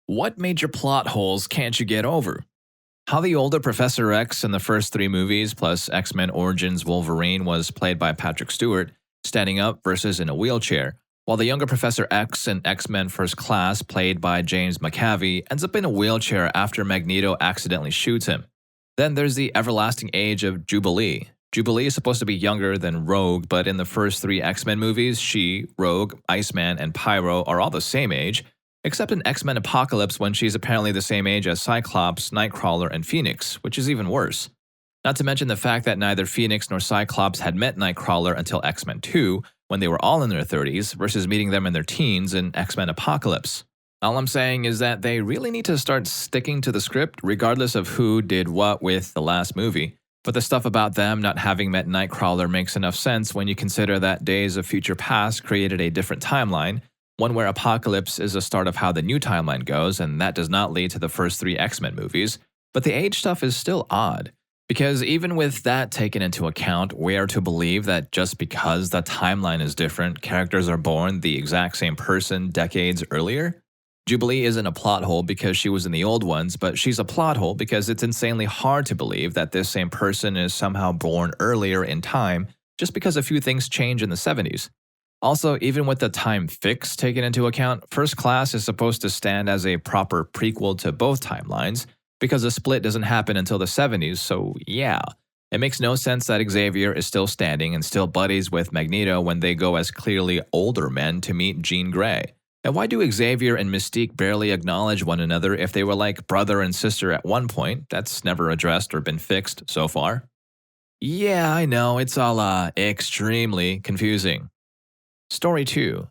What major plot holes can't you get over? How the older Professor X in the first three movies, plus X-Men Origins Wolverine, was played by Patrick Stewart, standing up versus in a wheelchair, while the younger Professor X in X-Men First Class, played by James McAvey, ends up in a wheelchair after Magneto accidentally shoots him. Then there's the everlasting age of Jubilee. Jubilee is supposed to be younger than Rogue, but in the first three X-Men movies, she, Rogue, Iceman, and Pyro are all the same age, except in X-Men Apocalypse when she's apparently the same age as Cyclops, Nightcrawler, and Phoenix, which is even worse. Not to mention the fact that neither Phoenix nor Cyclops had met Nightcrawler until X-Men 2, when they were all in their 30s, versus meeting them in their teens in X-Men Apocalypse. All I'm saying is that they really need to start sticking to the script regardless of who did what with the last movie. But the stuff about them not having met Nightcrawler makes enough sense when you consider that Days of Future Past created a different timeline, one where Apocalypse is the start of how the new timeline goes, and that does not lead to the first three X-Men movies. But the age stuff is still odd, because even with that taken into account, we are to believe that just because the timeline is different, characters are born the exact same person decades earlier? Jubilee isn't a plot hole because she was in the old ones, but she's a plot hole because it's insanely hard to believe that this same person is somehow born earlier in time just because a few things change in the 70s. Also, even with the time fix taken into account, First Class is supposed to stand as a proper prequel to both timelines because the split doesn't happen until the 70s, so yeah. It makes no sense that Xavier is still standing and still buddies with Magneto when they go as clearly older men to meet Jean Grey. And why do Xavier and Mystique barely acknowledge one another if they were like brother and sister at one point? That's never addressed or been fixed so far. Yeah, I know, it's all extremely confusing. Story 2.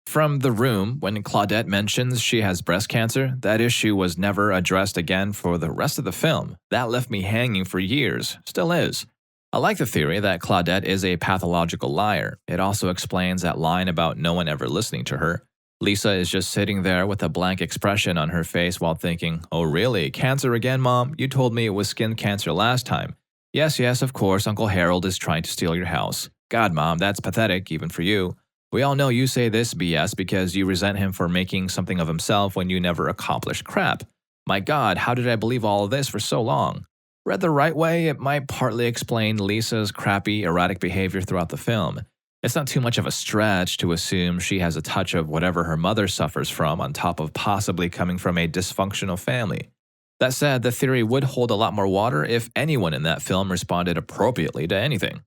From The Room, when Claudette mentions she has breast cancer, that issue was never addressed again for the rest of the film. That left me hanging for years. Still is. I like the theory that Claudette is a pathological liar. It also explains that line about no one ever listening to her. Lisa is just sitting there with a blank expression on her face while thinking, "Oh really? Cancer again, Mom? You told me it was skin cancer last time." Yes, of course, Uncle Harold is trying to steal your house. God, Mom, that's pathetic, even for you. We all know you say this BS because you resent him for making something of himself when you never accomplished crap. My God, how did I believe all of this for so long? Read the right way, it might partly explain Lisa's crappy, erratic behavior throughout the film. It's not too much of a stretch to assume she has a touch of whatever her mother suffers from on top of possibly coming from a dysfunctional family. That said, the theory would hold a lot more water if anyone in that film responded appropriately to anything.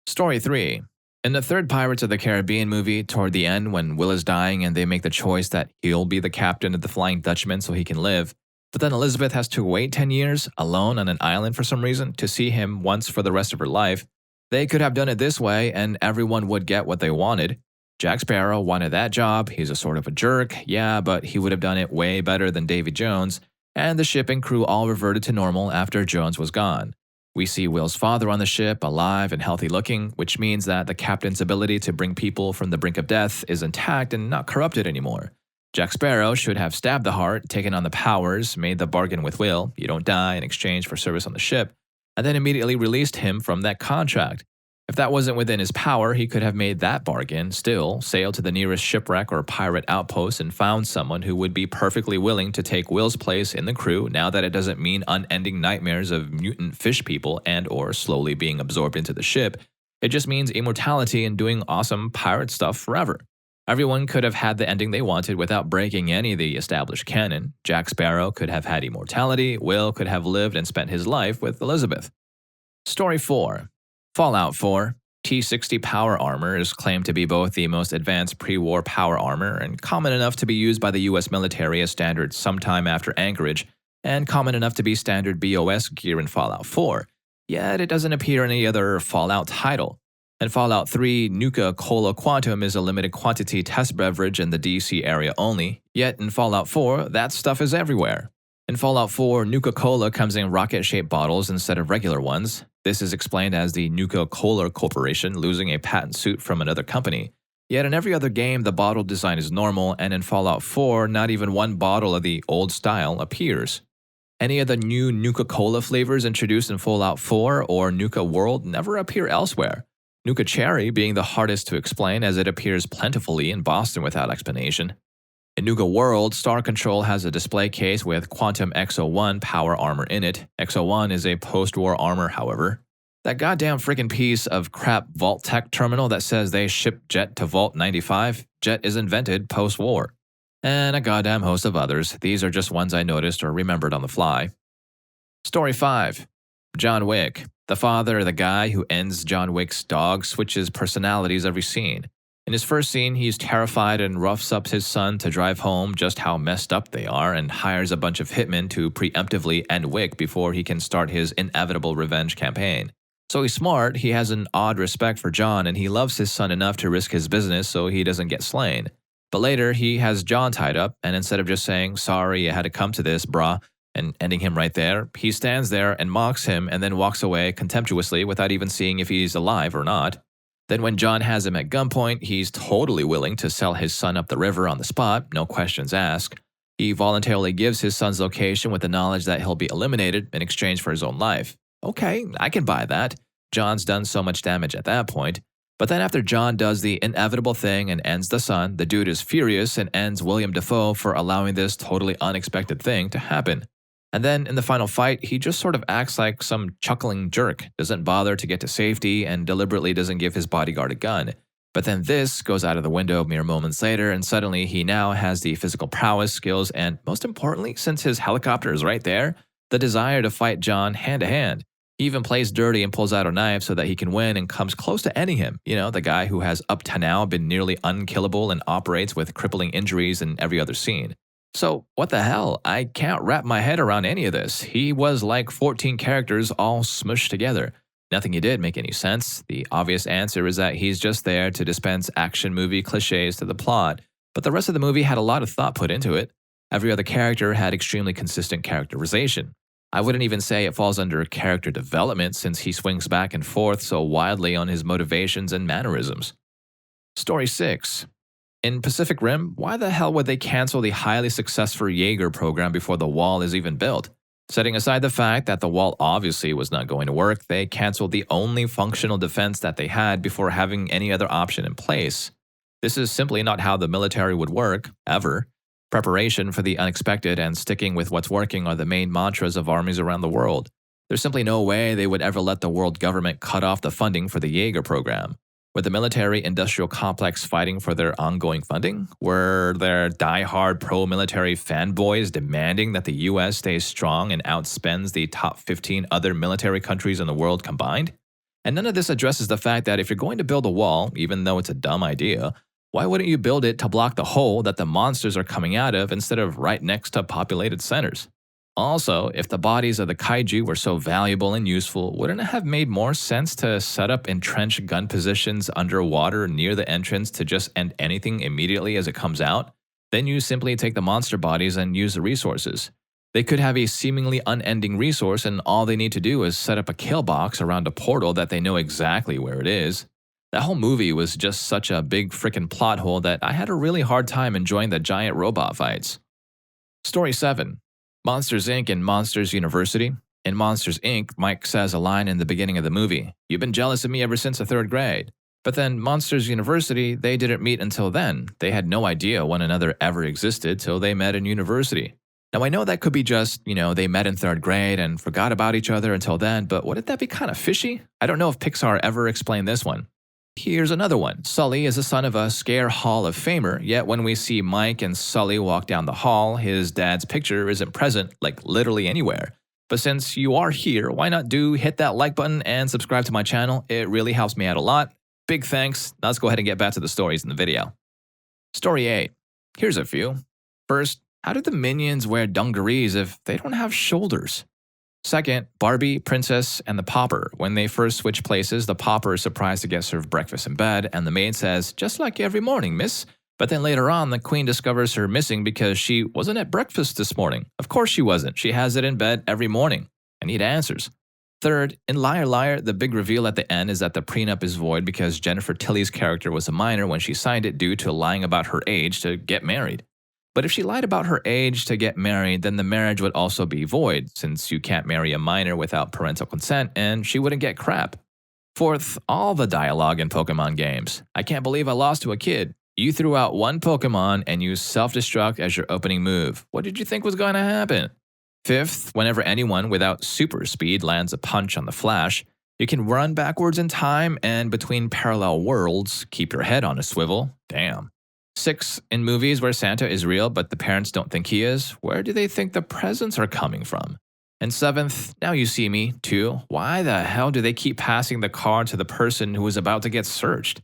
Story 3. In the third Pirates of the Caribbean movie, toward the end when Will is dying and they make the choice that he'll be the captain of the Flying Dutchman so he can live, but then Elizabeth has to wait 10 years, alone on an island for some reason, to see him once for the rest of her life. They could have done it this way and everyone would get what they wanted. Jack Sparrow wanted that job, he's a sort of a jerk, yeah, but he would have done it way better than Davy Jones, and the ship and crew all reverted to normal after Jones was gone. We see Will's father on the ship, alive and healthy looking, which means that the captain's ability to bring people from the brink of death is intact and not corrupted anymore. Jack Sparrow should have stabbed the heart, taken on the powers, made the bargain with Will, you don't die in exchange for service on the ship, and then immediately released him from that contract. If that wasn't within his power, he could have made that bargain, still sailed to the nearest shipwreck or pirate outpost and found someone who would be perfectly willing to take Will's place in the crew now that it doesn't mean unending nightmares of mutant fish people and or slowly being absorbed into the ship. It just means immortality and doing awesome pirate stuff forever. Everyone could have had the ending they wanted without breaking any of the established canon. Jack Sparrow could have had immortality, Will could have lived and spent his life with Elizabeth. Story 4. Fallout 4. T-60 power armor is claimed to be both the most advanced pre-war power armor and common enough to be used by the US military as standard sometime after Anchorage, and common enough to be standard BOS gear in Fallout 4, yet it doesn't appear in any other Fallout title. In Fallout 3, Nuka-Cola Quantum is a limited quantity test beverage in the DC area only, yet in Fallout 4, that stuff is everywhere. In Fallout 4, Nuka-Cola comes in rocket-shaped bottles instead of regular ones. This is explained as the Nuka-Cola Corporation losing a patent suit from another company. Yet in every other game, the bottle design is normal, and in Fallout 4, not even one bottle of the old style appears. Any of the new Nuka-Cola flavors introduced in Fallout 4 or Nuka World never appear elsewhere. Nuka Cherry being the hardest to explain as it appears plentifully in Boston without explanation. In Nuga World, Star Control has a display case with Quantum X-01 power armor in it. X-01 is a post-war armor, however. That goddamn freaking piece of crap Vault Tech terminal that says they shipped Jet to Vault 95, Jet is invented post-war. And a goddamn host of others. These are just ones I noticed or remembered on the fly. Story 5. John Wick. The father, the guy who ends John Wick's dog, switches personalities every scene. In his first scene, he's terrified and roughs up his son to drive home just how messed up they are and hires a bunch of hitmen to preemptively end Wick before he can start his inevitable revenge campaign. So he's smart, he has an odd respect for John, and he loves his son enough to risk his business so he doesn't get slain. But later, he has John tied up, and instead of just saying, "Sorry, you had to come to this, brah," and ending him right there, he stands there and mocks him and then walks away contemptuously without even seeing if he's alive or not. Then when John has him at gunpoint, he's totally willing to sell his son up the river on the spot, no questions asked. He voluntarily gives his son's location with the knowledge that he'll be eliminated in exchange for his own life. Okay, I can buy that. John's done so much damage at that point. But then after John does the inevitable thing and ends the son, the dude is furious and ends William Dafoe for allowing this totally unexpected thing to happen. And then in the final fight, he just sort of acts like some chuckling jerk, doesn't bother to get to safety, and deliberately doesn't give his bodyguard a gun. But then this goes out of the window mere moments later, and suddenly he now has the physical prowess, skills, and most importantly, since his helicopter is right there, the desire to fight John hand to hand. He even plays dirty and pulls out a knife so that he can win and comes close to ending him. You know, the guy who has up to now been nearly unkillable and operates with crippling injuries in every other scene. So, what the hell? I can't wrap my head around any of this. He was like 14 characters all smushed together. Nothing he did make any sense. The obvious answer is that he's just there to dispense action movie cliches to the plot, but the rest of the movie had a lot of thought put into it. Every other character had extremely consistent characterization. I wouldn't even say it falls under character development since he swings back and forth so wildly on his motivations and mannerisms. Story 6. In Pacific Rim, why the hell would they cancel the highly successful Jaeger program before the wall is even built? Setting aside the fact that the wall obviously was not going to work, they canceled the only functional defense that they had before having any other option in place. This is simply not how the military would work, ever. Preparation for the unexpected and sticking with what's working are the main mantras of armies around the world. There's simply no way they would ever let the world government cut off the funding for the Jaeger program. Were the military-industrial complex fighting for their ongoing funding? Were there die-hard pro-military fanboys demanding that the US stays strong and outspends the top 15 other military countries in the world combined? And none of this addresses the fact that if you're going to build a wall, even though it's a dumb idea, why wouldn't you build it to block the hole that the monsters are coming out of instead of right next to populated centers? Also, if the bodies of the kaiju were so valuable and useful, wouldn't it have made more sense to set up entrenched gun positions underwater near the entrance to just end anything immediately as it comes out? Then you simply take the monster bodies and use the resources. They could have a seemingly unending resource and all they need to do is set up a kill box around a portal that they know exactly where it is. That whole movie was just such a big frickin' plot hole that I had a really hard time enjoying the giant robot fights. Story 7. Monsters Inc. and Monsters University. In Monsters Inc., Mike says a line in the beginning of the movie, "You've been jealous of me ever since the 3rd grade." But then Monsters University, they didn't meet until then. They had no idea one another ever existed till they met in university. Now I know that could be just, they met in 3rd grade and forgot about each other until then, but wouldn't that be kind of fishy? I don't know if Pixar ever explained this one. Here's another one. Sully is the son of a Scare Hall of Famer, yet when we see Mike and Sully walk down the hall, his dad's picture isn't present, like literally anywhere. But since you are here, why not hit that like button and subscribe to my channel? It really helps me out a lot. Big thanks. Now let's go ahead and get back to the stories in the video. Story 8. Here's a few. First, how do the minions wear dungarees if they don't have shoulders? Second, Barbie, Princess, and the Pauper. When they first switch places, the Pauper is surprised to get served breakfast in bed, and the maid says, "Just like every morning, miss." But then later on, the queen discovers her missing because she wasn't at breakfast this morning. Of course she wasn't. She has it in bed every morning. I need answers. Third, in Liar Liar, the big reveal at the end is that the prenup is void because Jennifer Tilly's character was a minor when she signed it due to lying about her age to get married. But if she lied about her age to get married, then the marriage would also be void, since you can't marry a minor without parental consent, and she wouldn't get crap. Fourth, all the dialogue in Pokemon games. I can't believe I lost to a kid. You threw out one Pokemon and used self-destruct as your opening move. What did you think was going to happen? Fifth, whenever anyone without super speed lands a punch on the Flash, you can run backwards in time and between parallel worlds, keep your head on a swivel. Damn. Six, in movies where Santa is real but the parents don't think he is, where do they think the presents are coming from? And seventh, now you see me. Two, why the hell do they keep passing the card to the person who is about to get searched?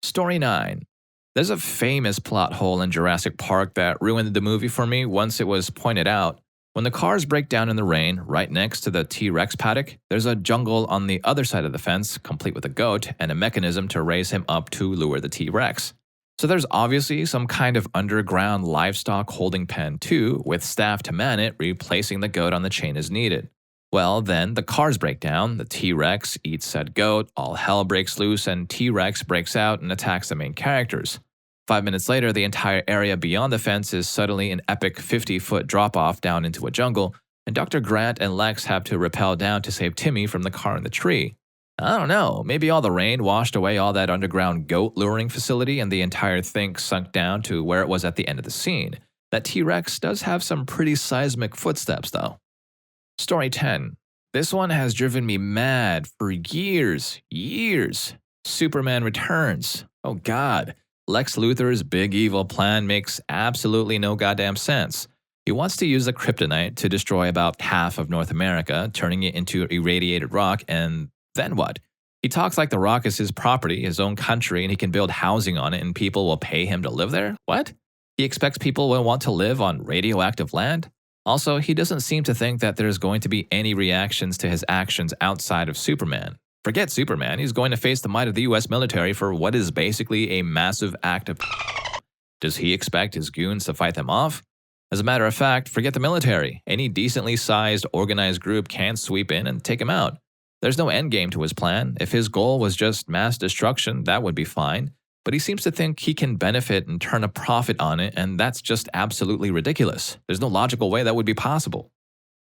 Story 9. There's a famous plot hole in Jurassic Park that ruined the movie for me once it was pointed out. When the cars break down in the rain, right next to the T-Rex paddock, there's a jungle on the other side of the fence, complete with a goat and a mechanism to raise him up to lure the T-Rex. So there's obviously some kind of underground livestock holding pen too, with staff to man it, replacing the goat on the chain as needed. Well, then the cars break down, the T-Rex eats said goat, all hell breaks loose, and T-Rex breaks out and attacks the main characters. 5 minutes later, the entire area beyond the fence is suddenly an epic 50-foot drop-off down into a jungle, and Dr. Grant and Lex have to rappel down to save Timmy from the car in the tree. I don't know, maybe all the rain washed away all that underground goat luring facility and the entire thing sunk down to where it was at the end of the scene. That T-Rex does have some pretty seismic footsteps though. Story 10. This one has driven me mad for years. Superman Returns. Oh god. Lex Luthor's big evil plan makes absolutely no goddamn sense. He wants to use the kryptonite to destroy about half of North America, turning it into irradiated rock, and then what? He talks like the rock is his property, his own country, and he can build housing on it and people will pay him to live there? What? He expects people will want to live on radioactive land? Also, he doesn't seem to think that there's going to be any reactions to his actions outside of Superman. Forget Superman, he's going to face the might of the US military for what is basically a massive act of Does he expect his goons to fight them off? As a matter of fact, forget the military. Any decently sized, organized group can sweep in and take him out. There's no endgame to his plan. If his goal was just mass destruction, that would be fine. But he seems to think he can benefit and turn a profit on it, and that's just absolutely ridiculous. There's no logical way that would be possible.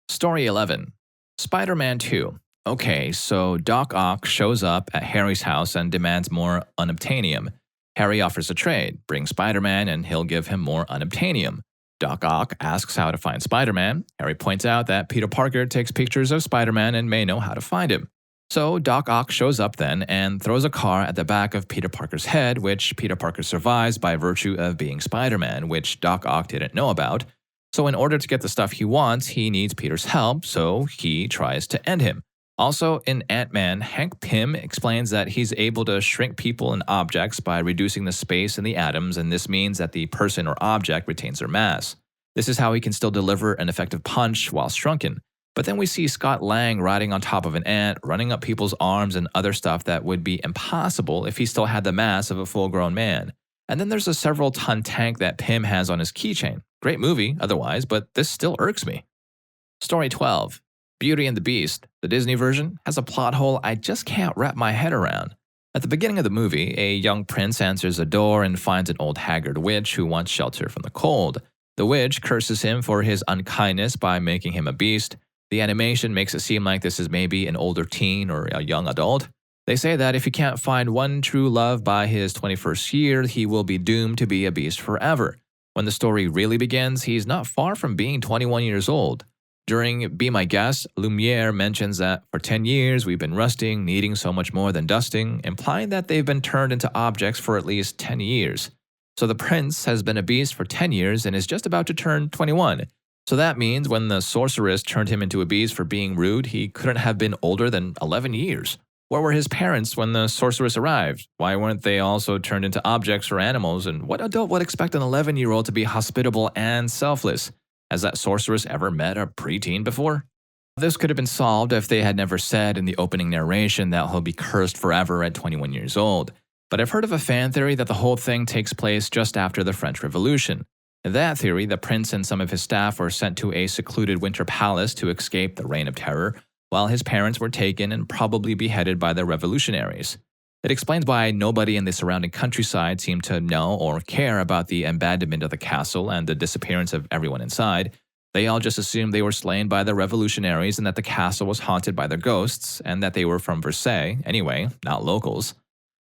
Story 11. Spider-Man 2. Okay, so Doc Ock shows up at Harry's house and demands more unobtainium. Harry offers a trade, bring Spider-Man and he'll give him more unobtainium. Doc Ock asks how to find Spider-Man. Harry points out that Peter Parker takes pictures of Spider-Man and may know how to find him. So Doc Ock shows up then and throws a car at the back of Peter Parker's head, which Peter Parker survives by virtue of being Spider-Man, which Doc Ock didn't know about. So in order to get the stuff he wants, he needs Peter's help, so he tries to end him. Also, in Ant-Man, Hank Pym explains that he's able to shrink people and objects by reducing the space in the atoms, and this means that the person or object retains their mass. This is how he can still deliver an effective punch while shrunken. But then we see Scott Lang riding on top of an ant, running up people's arms and other stuff that would be impossible if he still had the mass of a full-grown man. And then there's a several-ton tank that Pym has on his keychain. Great movie, otherwise, but this still irks me. Story 12. Beauty and the Beast, the Disney version, has a plot hole I just can't wrap my head around. At the beginning of the movie, a young prince answers a door and finds an old haggard witch who wants shelter from the cold. The witch curses him for his unkindness by making him a beast. The animation makes it seem like this is maybe an older teen or a young adult. They say that if he can't find one true love by his 21st year, he will be doomed to be a beast forever. When the story really begins, he's not far from being 21 years old. During Be My Guest, Lumiere mentions that for 10 years we've been rusting, needing so much more than dusting, implying that they've been turned into objects for at least 10 years. So the prince has been a beast for 10 years and is just about to turn 21. So that means when the sorceress turned him into a beast for being rude, he couldn't have been older than 11 years. Where were his parents when the sorceress arrived? Why weren't they also turned into objects or animals? And what adult would expect an 11-year-old to be hospitable and selfless? Has that sorceress ever met a preteen before? This could have been solved if they had never said in the opening narration that he'll be cursed forever at 21 years old. But I've heard of a fan theory that the whole thing takes place just after the French Revolution. In that theory, the prince and some of his staff were sent to a secluded winter palace to escape the Reign of Terror, while his parents were taken and probably beheaded by the revolutionaries. It explains why nobody in the surrounding countryside seemed to know or care about the abandonment of the castle and the disappearance of everyone inside. They all just assumed they were slain by the revolutionaries and that the castle was haunted by their ghosts, and that they were from Versailles, anyway, not locals.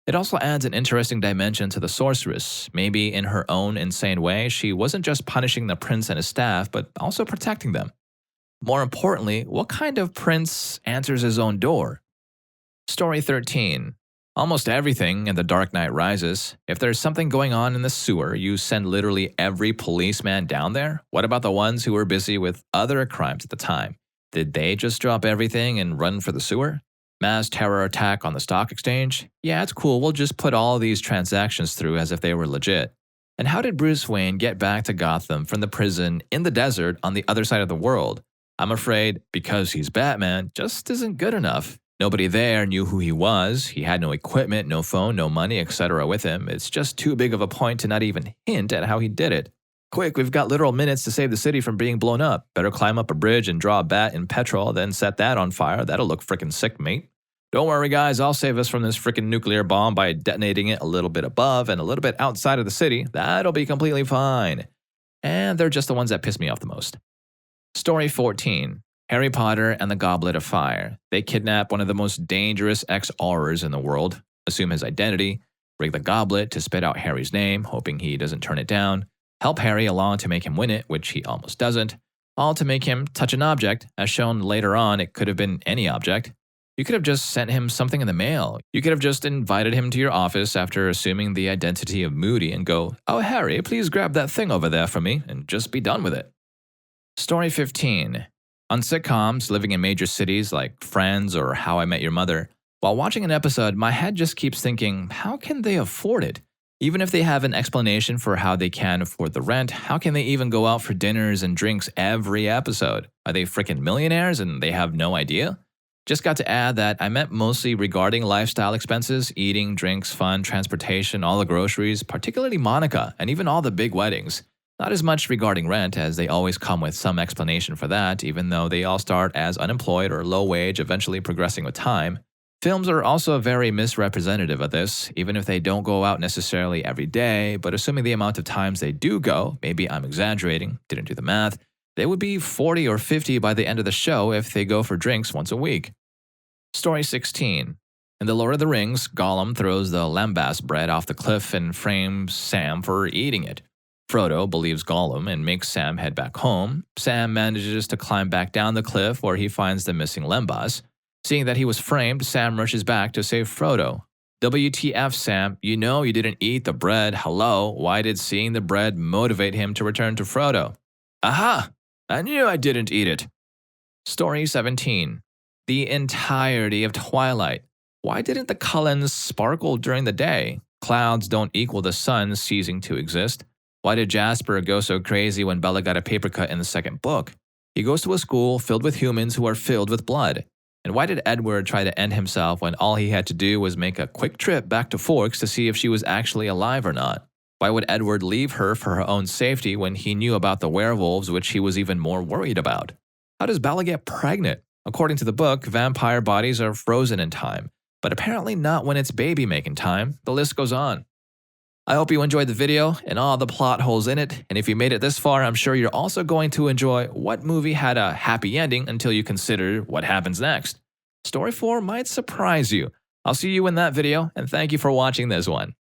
It also adds an interesting dimension to the sorceress. Maybe in her own insane way, she wasn't just punishing the prince and his staff, but also protecting them. More importantly, what kind of prince answers his own door? Story 13. Almost everything in The Dark Knight Rises. If there's something going on in the sewer, you send literally every policeman down there? What about the ones who were busy with other crimes at the time? Did they just drop everything and run for the sewer? Mass terror attack on the stock exchange? Yeah, it's cool, we'll just put all these transactions through as if they were legit. And how did Bruce Wayne get back to Gotham from the prison in the desert on the other side of the world? I'm afraid, because he's Batman, just isn't good enough. Nobody there knew who he was, he had no equipment, no phone, no money, etc. with him. It's just too big of a point to not even hint at how he did it. Quick, we've got literal minutes to save the city from being blown up. Better climb up a bridge and draw a bat in petrol, then set that on fire. That'll look frickin' sick, mate. Don't worry, guys, I'll save us from this frickin' nuclear bomb by detonating it a little bit above and a little bit outside of the city. That'll be completely fine. And they're just the ones that piss me off the most. Story 14. Harry Potter and the Goblet of Fire. They kidnap one of the most dangerous ex-Aurors in the world, assume his identity, rig the goblet to spit out Harry's name, hoping he doesn't turn it down, help Harry along to make him win it, which he almost doesn't, all to make him touch an object. As shown later on, it could have been any object. You could have just sent him something in the mail. You could have just invited him to your office after assuming the identity of Moody and go, "Oh, Harry, please grab that thing over there for me," and just be done with it. Story 15. On sitcoms living in major cities like Friends or How I Met Your Mother, while watching an episode, my head just keeps thinking, how can they afford it? Even if they have an explanation for how they can afford the rent, how can they even go out for dinners and drinks every episode? Are they freaking millionaires and they have no idea? Just got to add that I meant mostly regarding lifestyle expenses, eating, drinks, fun, transportation, all the groceries, particularly Monica, and even all the big weddings. Not as much regarding rent, as they always come with some explanation for that, even though they all start as unemployed or low wage, eventually progressing with time. Films are also very misrepresentative of this, even if they don't go out necessarily every day, but assuming the amount of times they do go, maybe I'm exaggerating, didn't do the math, they would be 40 or 50 by the end of the show if they go for drinks once a week. Story 16. In The Lord of the Rings, Gollum throws the lambast bread off the cliff and frames Sam for eating it. Frodo believes Gollum and makes Sam head back home. Sam manages to climb back down the cliff where he finds the missing lembas. Seeing that he was framed, Sam rushes back to save Frodo. WTF, Sam, you know you didn't eat the bread. Hello, why did seeing the bread motivate him to return to Frodo? Aha! I knew I didn't eat it. Story 17. The entirety of Twilight. Why didn't the Cullens sparkle during the day? Clouds don't equal the sun ceasing to exist. Why did Jasper go so crazy when Bella got a paper cut in the second book? He goes to a school filled with humans who are filled with blood. And why did Edward try to end himself when all he had to do was make a quick trip back to Forks to see if she was actually alive or not? Why would Edward leave her for her own safety when he knew about the werewolves, which he was even more worried about? How does Bella get pregnant? According to the book, vampire bodies are frozen in time, but apparently not when it's baby-making time. The list goes on. I hope you enjoyed the video and all the plot holes in it, and if you made it this far, I'm sure you're also going to enjoy what movie had a happy ending until you consider what happens next. Story 4 might surprise you. I'll see you in that video, and thank you for watching this one.